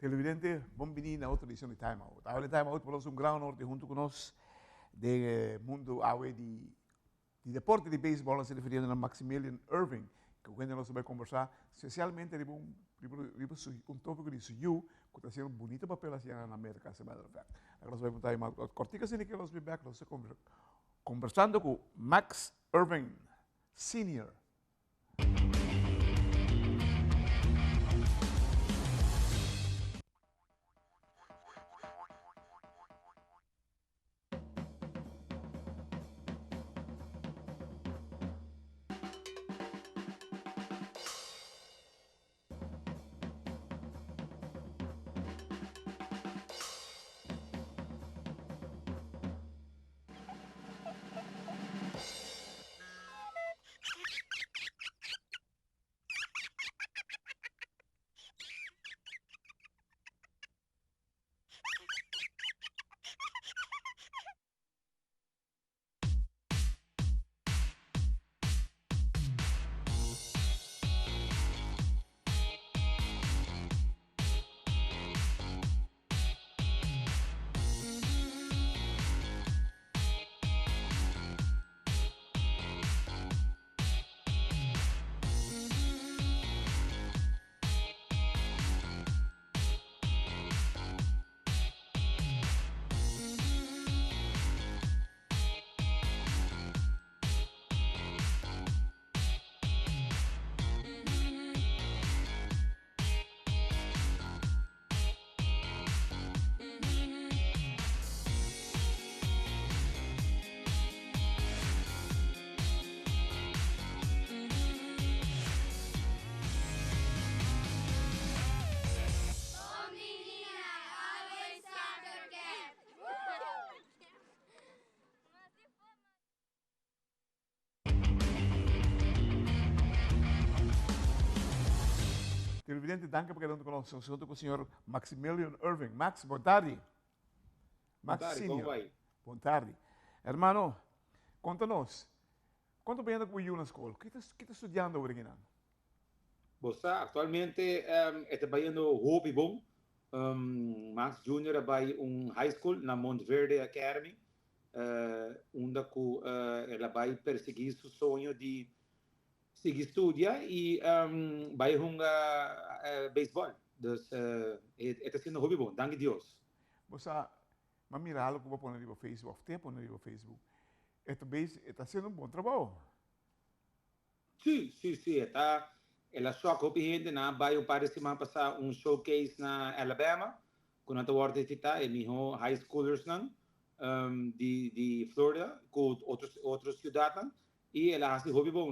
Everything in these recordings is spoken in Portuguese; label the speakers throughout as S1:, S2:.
S1: Televidente, bem-vindo a outra edição de TimeOut. Agora, TimeOut, falamos um grande norte junto conosco de mundo de deporte de beisebol, se referindo a Maximilian Irving, que o nós vai conversar, especialmente de um tópico de suyo, que está sendo um bonito papel assim na América, se vai dar. Agora, nós vamos TimeOut. Cortica se que nós vamos back, nós conversando com Max Irving, Senior. Televidente, danke por quedando conosco. Junto com o senhor Maximilian Irving. Max, boa tarde.
S2: Boa
S1: Max
S2: tarde,
S1: Senior.
S2: como vai?
S1: Boa tarde. Hermano, conta-nos. Quanto bem anda com o na escola? O que está estudando original?
S2: Você atualmente está trabalhando hobby bom. Max Junior vai high school na Monteverde Academy, onde ela vai perseguir seu sonho de seguir estudar e vai jogar beisebol. Então, está sendo hobby bom, danke Deus.
S1: Você, mas mira algo que vou pôr no Facebook, tem pôr no Facebook. Está sendo um bom trabalho.
S2: Sim, ela só compreende na vai para semana passar showcase na Alabama, quando a ordem está, e minha high schoolers de Florida, com outros cidadãos, e ela faz hobby bom,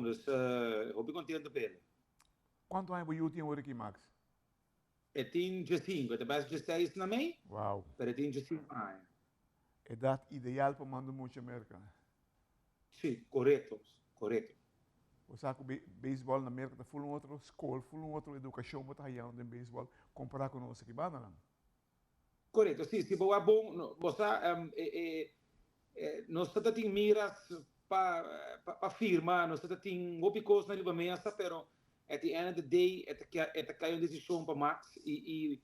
S2: hobby contento para ele.
S1: Quanto tempo você tem aqui, Max?
S2: E tem 15, é base de 6 na mãe,
S1: Uau.
S2: mas tem 15 anos.
S1: Idade ideal para mandar muito América.
S2: Sim, correto.
S1: Você sabe que o beisebol na América está full outra escola, full outra educação, mas está aí em beisebol, comparar com nós aqui, não?
S2: Correto, sim, bom, você, nós estamos miras para firma, nós estamos opicos na língua mesa, pero at the end of the day, cai uma decisão para Max e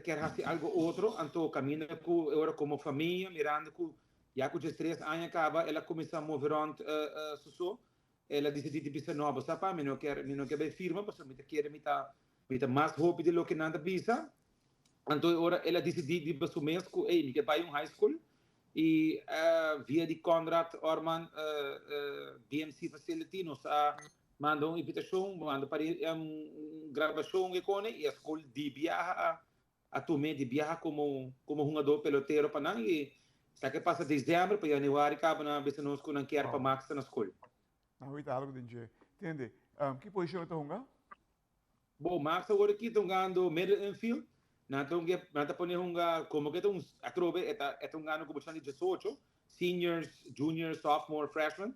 S2: quer fazer algo outro, então caminha com agora como família, mirando com já com 3 anos acaba, ela começa a mover on ela decidiu de pensar nova, sabe? Não quer ver firma, porque me quer me mais hope de lo que nada bisa. Então agora ela decidiu de assumir que me quer vai high school e via de Conrad Orman BMC Facility nos mandou uma invitação, mandou para gravação e a escola de biaha a tomar de biaha como jogador peloteiro para não e se que passa dezembro para janeiro acaba na vez nós não quer para Max na escola.
S1: Não, está algo de entende? Que posição está jogando?
S2: Bom, Max agora aqui está jogando middle infield. Nata pone como que atrobe está jogando como de 18 seniors, juniors, sophomore, freshman.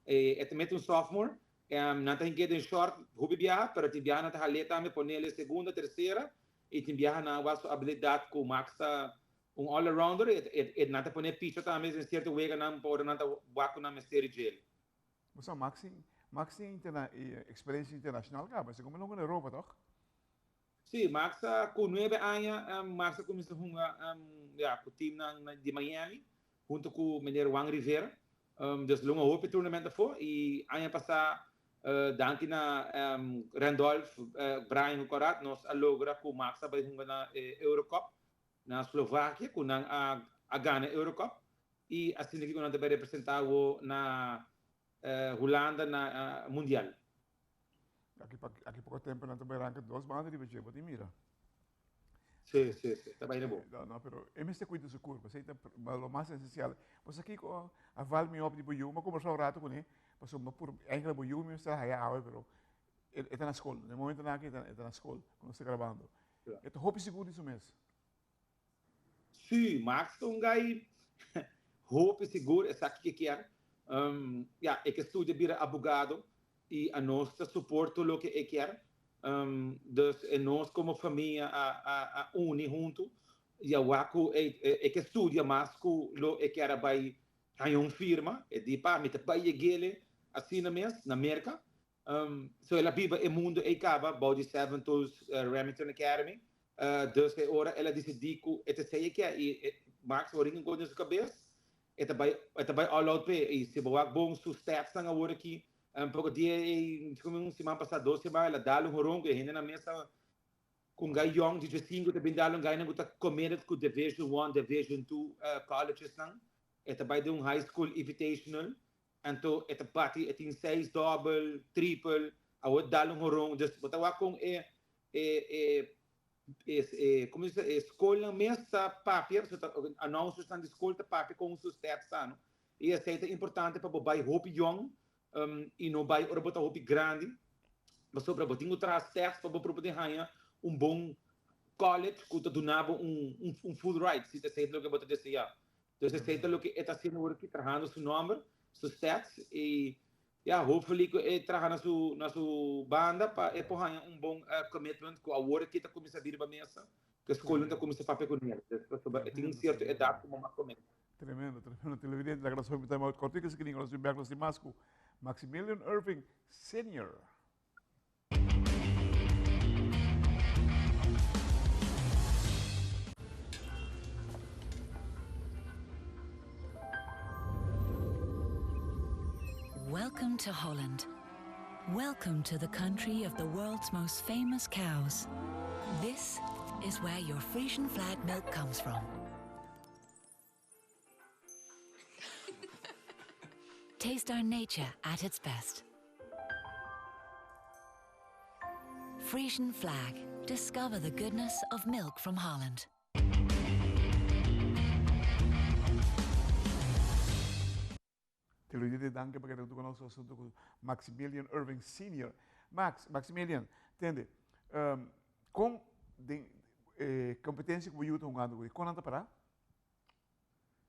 S2: Mete sophomore. Nata em short, hobby biaha, pero tem biaha nata haleta me pone ele segunda, terceira e tem biaha na sua habilidade com Max all-arounder e nata pone pitcher também em certo wega na por nata waco na mistério gel.
S1: Você Max tem experiência internacional, cara, mas como não na Europa, toch?
S2: Sim, Max com 9 anos, Max começou com o time de Miami, junto com o menino Juan Rivera. Dus longa hoop tournament foi e ano passado danke na Randolph Brian Korat nós logra com Max vai jogar na Eurocup na Eslováquia com a ganha Eurocup e assim que nós também representar na Holanda na Mundial.
S1: Aqui pouco tempo nós também arranca 2 bandas de vestido, você mira.
S2: Sim, está bem bom.
S1: Não, pero este cuida do corpo, você o mais essencial. Você aqui a val me op de boiú, mas conversar um rato com ele, passou uma por ainda boiú me está aí a pero está na escola, no momento na aqui está na escola, quando está gravando. Então roupa seguro isso mesmo.
S2: Sim, Max é guy roupa seguro, é aqui que quer. É que estuda vira advogado e a nós suporta o que quer. Dus nós como família a uni junto e a waku que estudia mais com lo que era vai a firma e de pá me vai ele assim na América so ela vive o mundo e acaba body 7 tools Remington Academy dus ora ela decidiu que sei que Max orinho com na sua cabeça vai all out pay e se boa bom stats na hora aqui pouco dia como semana passada 2 semanas ela dá um ronco e na mesa com gai young de 5 também dá gai na guta committed com division 1 division 2 colleges não vai de high school invitational então bate tem 6 double triple a outra dá ronco just botar lá com como se escola mesa papel a não estão de escola papel com os stats não e é importante para botar hope young e não vai ora botar roupa grande mas sobre botar outras testes para poder ganhar bom college que tu donava food right se você sabe o que botar desse já então você sabe o que está sendo agora aqui trabalhando seu número seus stats e hopefully que trabalhando na sua banda para ganhar bom commitment com a hora que está começando a vir para mesa que a escola está começando a fazer com ele tem certa idade como uma comenta.
S1: Tremendo. Televidente, la gracia de TimeOut cortica, que ninguém se berglos de Masco. Maximilian Irving, Sr.
S3: Welcome to Holland. Welcome to the country of the world's most famous cows. This is where your Frisian flag milk comes from. Taste our nature at its best. Frisian flag. Discover the goodness of milk from Holland.
S1: Televidente, danke porque tu conosco o assunto com Maximilian Irving Sr. Maximilian, entende? Com competência que você está jogando, quando anda para?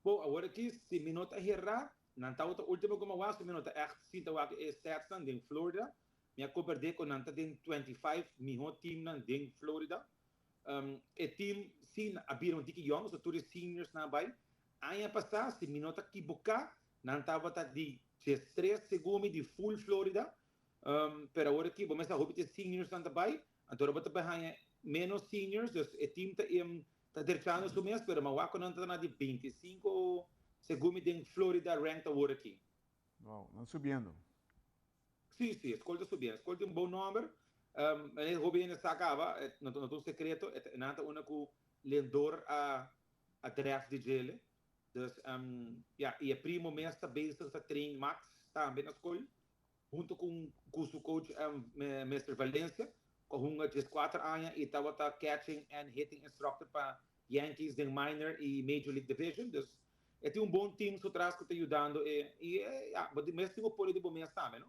S2: Bom, agora aqui, se me nota errar, não está o último como eu se me nota echt sinta o que stats em Florida, minha cobertura com nanta tem 25 meu time em Florida, e time sim abriram tiki young, so todos seniors na vai, ano passado se me nota que boca não estava de 3 segundos de full Florida, pero agora aqui vamos a repetir seniors na vai, então vamos a menos seniors, dus o time está deixando o mês, pero mas o não está de 25 segundos em Florida ranked agora aqui.
S1: Uau, não subindo.
S2: Sim, a escola está subindo. A escola tem bom número. O governo sacava, não tem secreto, não tem uma com lendor a draft de gele. Dus, e a primo mês está bem, está trein Max, também na escola, junto com o seu coach, Mr. Valencia, com um de 4 anos, e estava catching and hitting instructor para Yankees, em minor e Major League Division. Dus, tem bom time que está ajudando, mas mesmo tem o polo de bom mês também, não?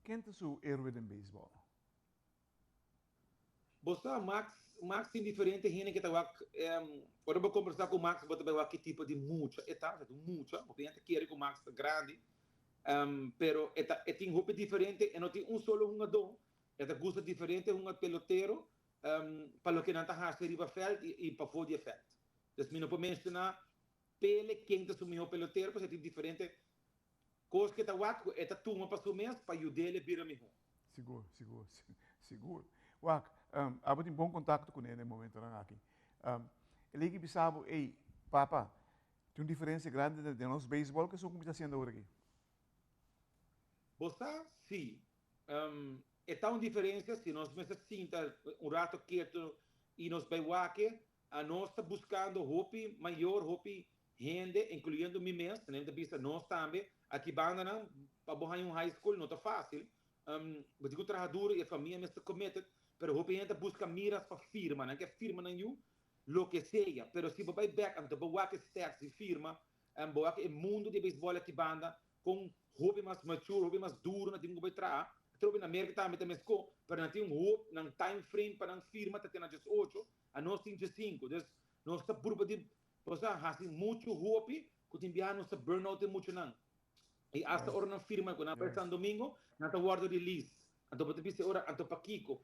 S1: Quem é o seu herói em beisebol?
S2: Você, Max tem diferente gente que está quando eu vou conversar com o Max, vou ver que tipo de mucha, porque a gente quer que o Max é grande, pero tem roupa diferente, e não tem solo jogador, gosta diferente, peloteiro, para o que não está fazendo para feld e para fora de feld. Então, não pode mencionar pele quem está sumindo peloteiro, porque tem diferente coisas que está turma para o mês, para ajudar ele a virar melhor.
S1: Seguro. Wak, abo tem bom contato com ele no momento lá aqui. Ele que pensava, ei, papa, tem uma diferença grande de nosso beisebol que são como está sendo agora aqui.
S2: Você, sim. É tão diferença se nós mesmos sinta rato quieto e nos baiuaque, a nós está buscando hopi maior, hopi rende, incluindo mim mesmo, né? Da nós também, aqui banda não, para borrar um high school não está fácil. Eu digo trabalhador e a família mesmo comete, pero hopi gente busca miras para firma, né? Que firma não you, lo que seja, pero se você vai back, então baiuaque stats e firma, baiuaque é mundo de beisebol aqui banda com hopi mais mature, hopi mais duro, não tem como entrar. Trovi na América também ficou, para não ter hope, não time frame para não firma, até na 18, a nós tem 5. Então, nós está por de, você assim muito hope, que tem biaha nós está burnout muito não. E hasta hora não firma, quando aparece domingo, não está guarda release. Então, você pensa hora, então para Kiko,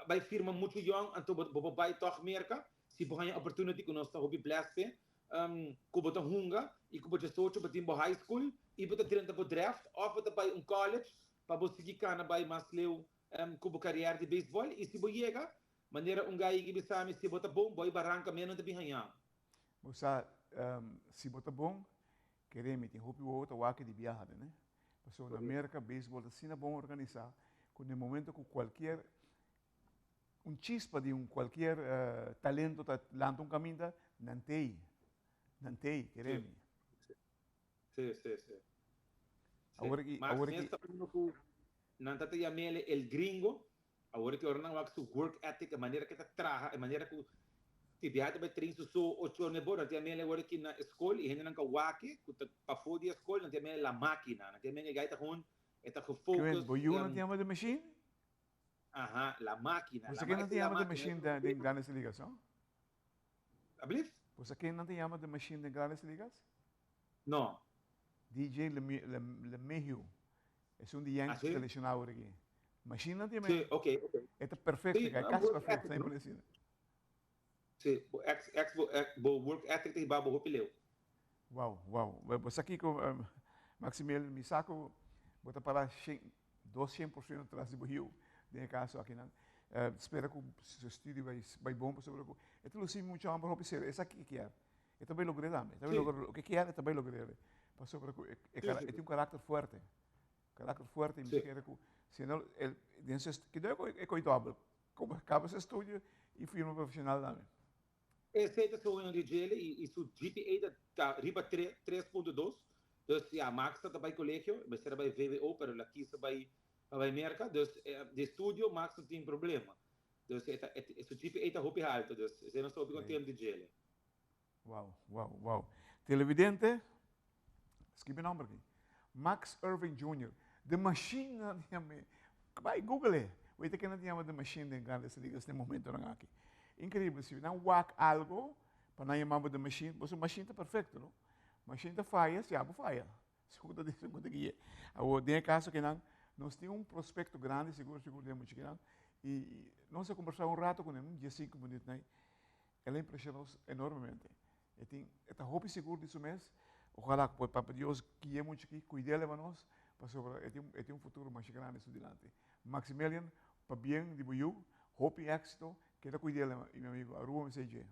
S2: vai firma muito young, então você vai tocar América, se você tem opportunity que nós está hobby blast, que você hunga, e que você socio, você tem high school, e você treina para draft, ou você vai college, para você seguir cana vai mais leu como carreira de beisebol e se você chega maneira gai que bisa se bota bom vai barranca menos de bihanha.
S1: Você se bota bom queremos tem hopi outra wake de biaha, né? Porque na América beisebol assim é bom organizar quando no momento que qualquer chispa de qualquer talento tá lança caminho não tem queremos.
S2: Sim.
S1: Agora que
S2: não está chamando el gringo, agora que orna wax su work ethic, a maneira que está traja, a maneira que te viaja para treinar su 8 horas bora, te chamando agora que na escola e gente não kawaki, que para fora da escola não te chamando la máquina, não te chamando gaita hon, está gefocus.
S1: Você não te chama de machine?
S2: Aha, la máquina.
S1: Você que não te chama de machine de grandes ligas, não?
S2: Ablif?
S1: Você que não te chama de machine de grandes ligas?
S2: Não.
S1: DJ Lemehio. É Yankees selecionado aqui. Imagina te
S2: Sim, ok.
S1: É perfeito, é caso perfeito, sem parecida.
S2: Sim, o work ethic tem babo hopileu.
S1: Uau. Você aqui com Maximilian Misako, bota para 200% atrás do Rio, de caso aqui não. Espero que o seu estudo vai bom para sobre o. É tudo assim muito amor para ser. Essa aqui que é. Eu também logrei também. O que é? Também logrei. Para sobre é tem caráter forte. E me quer que senão que deu é coitado. Como acaba esse estúdio e firma profissional também.
S2: Esse é o sonho de ele e seu GPA está riba 3.2. Então, a Max está para o colégio, mas será para VWO, mas aqui se vai para a América. Então, de estúdio, Max não tem problema. Então, esse GPA está muito alto. Então, você não está contente de ele.
S1: Uau. Televidente, escreve o nome aqui. Max Irving Jr. The Machine, vai Google. Oito que não tinha The Machine em grandes ligas nesse momento não aqui. Incrível, se não whack algo para não chamar The Machine, porque o Machine está perfeito, não? Machine está falha, se abre falha. Segunda guia. Agora, tem caso que nós temos prospecto grande, seguro temos que não. E nós conversamos rato com ele, dia 5 minutos, né? Ele impressionou enormemente. Está roupa seguro disso mês. Ojalá que o Papa Deus guie muito aqui, cuide de nós, para ter futuro mais grande isso adiante. Maximilian, para bem de você, hope e éxito, que ele cuide de meu amigo, Aruba, MCG.